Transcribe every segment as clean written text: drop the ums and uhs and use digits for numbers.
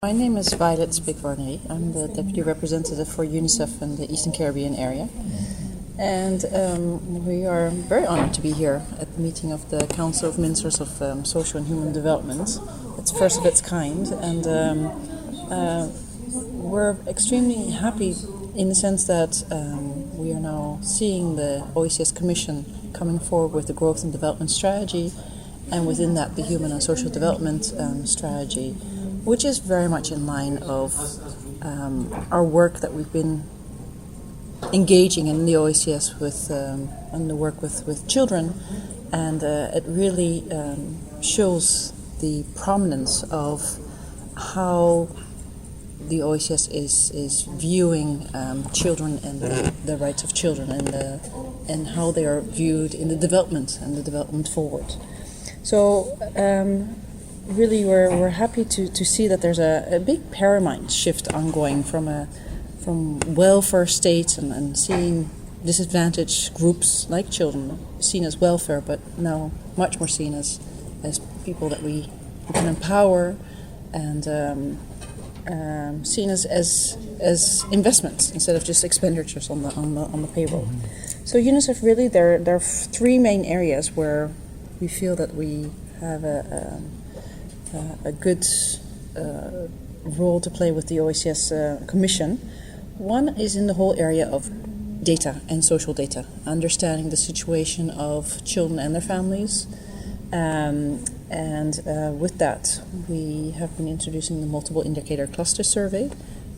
My name is Violet Speek-Warnery. I'm the Deputy Representative for UNICEF in the Eastern Caribbean area. And we are very honored to be here at the meeting of the Council of Ministers of Social and Human Development. It's first of its kind, and we're extremely happy in the sense that we are now seeing the OECS Commission coming forward with the Growth and Development Strategy, and within that the Human and Social Development Strategy, which is very much in line of our work that we've been engaging in the OECS with and the work with children, and it really shows the prominence of how the OECS is viewing children and the rights of children and how they are viewed in the development and the development forward. So really we're happy to see that there's a big paradigm shift ongoing from welfare states and seeing disadvantaged groups like children seen as welfare, but now much more seen as people that we can empower and seen as investments instead of just expenditures on the payroll. So UNICEF really there are three main areas where we feel that we have a good role to play with the OECS Commission. One is in the whole area of data and social data, understanding the situation of children and their families. With that, we have been introducing the Multiple Indicator Cluster Survey,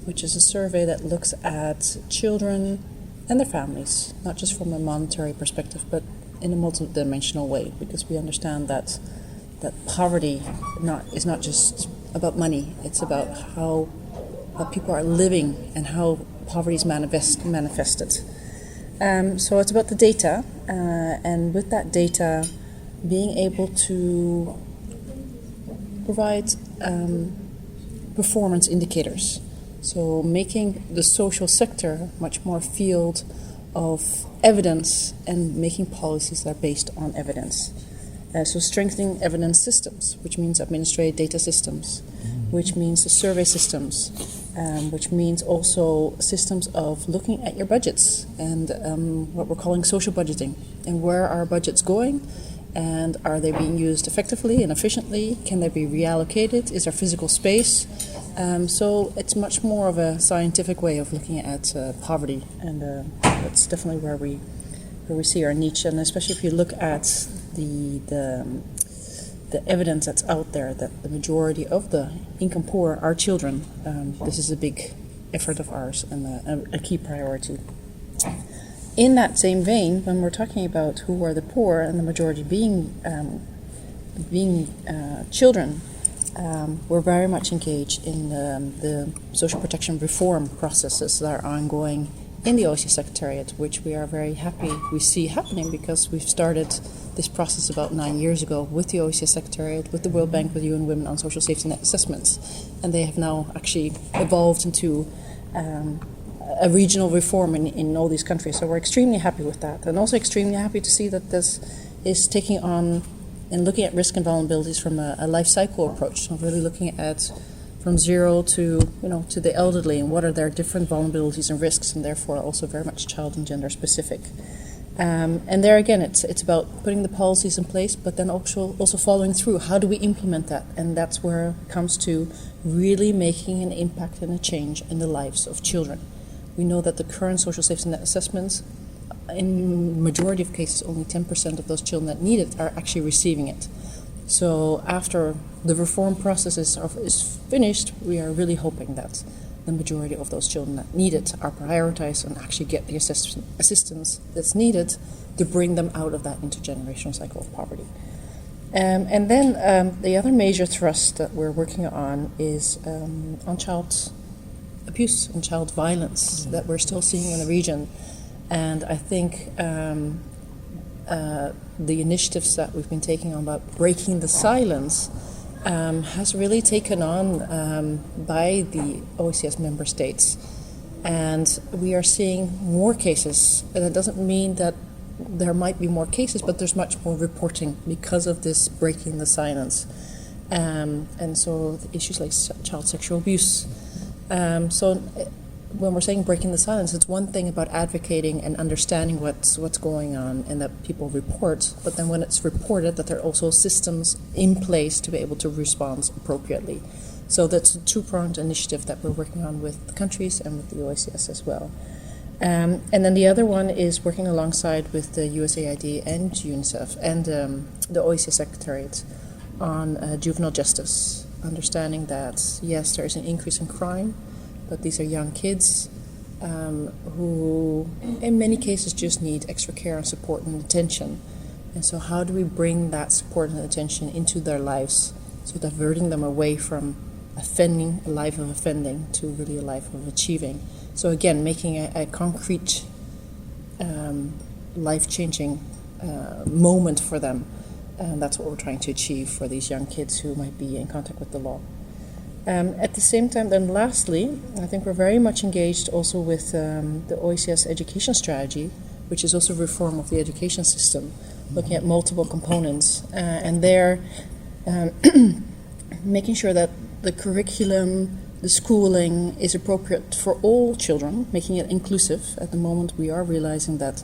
which is a survey that looks at children and their families, not just from a monetary perspective, but in a multidimensional way, because we understand that poverty is not just about money. It's about how people are living and how poverty is manifested. So it's about the data, and with that data, being able to provide performance indicators. So making the social sector much more field of evidence and making policies that are based on evidence. So strengthening evidence systems, which means administrative data systems, which means the survey systems, which means also systems of looking at your budgets and what we're calling social budgeting, and where are budgets going, and are they being used effectively and efficiently? Can they be reallocated? Is there physical space? So it's much more of a scientific way of looking at poverty, and that's definitely where we see our niche, and especially if you look at the evidence that's out there that the majority of the income poor are children. This is a big effort of ours and a key priority. In that same vein, when we're talking about who are the poor and the majority being children, we're very much engaged in the social protection reform processes that are ongoing in the OECS Secretariat, which we are very happy we see happening, because we've started this process about 9 years ago with the OECS Secretariat, with the World Bank, with UN Women on social safety net assessments, and they have now actually evolved into a regional reform in all these countries. So we're extremely happy with that, and also extremely happy to see that this is taking on and looking at risk and vulnerabilities from a life cycle approach. So really looking at from zero to the elderly, and what are their different vulnerabilities and risks, and therefore also very much child and gender specific. And there again, it's about putting the policies in place, but then also following through. How do we implement that? And that's where it comes to really making an impact and a change in the lives of children. We know that the current social safety net assessments, in majority of cases, only 10% of those children that need it are actually receiving it. So after the reform process is finished, we are really hoping that the majority of those children that need it are prioritized and actually get the assistance that's needed to bring them out of that intergenerational cycle of poverty. And then the other major thrust that we're working on is on child abuse and child violence that we're still seeing in the region. And I think the initiatives that we've been taking on about breaking the silence has really taken on by the OECS member states. And we are seeing more cases. And that doesn't mean that there might be more cases, but there's much more reporting because of this breaking the silence. and so the issues like child sexual abuse. When we're saying breaking the silence, it's one thing about advocating and understanding what's going on and that people report, but then when it's reported, that there are also systems in place to be able to respond appropriately. So that's a two-pronged initiative that we're working on with the countries and with the OECS as well. And then the other one is working alongside with the USAID and UNICEF and the OECS Secretariat on juvenile justice, understanding that, yes, there is an increase in crime, but these are young kids who, in many cases, just need extra care and support and attention. And so how do we bring that support and attention into their lives, so diverting them away from offending, a life of offending, to really a life of achieving? So again, making a concrete, life-changing moment for them. And that's what we're trying to achieve for these young kids who might be in contact with the law. At the same time, then lastly, I think we're very much engaged also with the OECS education strategy, which is also reform of the education system, looking at multiple components. And there, making sure that the curriculum, the schooling is appropriate for all children, making it inclusive. At the moment, we are realizing that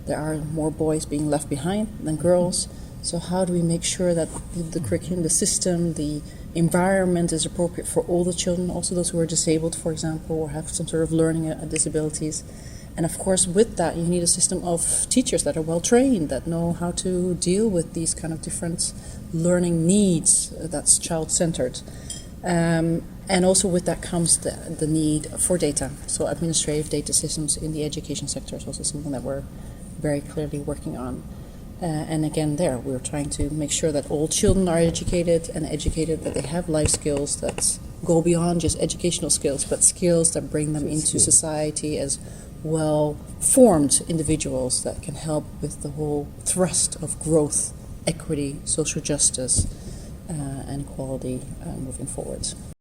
there are more boys being left behind than girls. So how do we make sure that the curriculum, the system, the environment is appropriate for all the children, also those who are disabled, for example, or have some sort of learning disabilities? And of course, with that, you need a system of teachers that are well trained, that know how to deal with these kind of different learning needs that's child-centered. And also with that comes the need for data. So administrative data systems in the education sector is also something that we're very clearly working on. And again, there, we're trying to make sure that all children are educated, that they have life skills that go beyond just educational skills, but skills that bring them into society as well-formed individuals that can help with the whole thrust of growth, equity, social justice, and equality moving forward.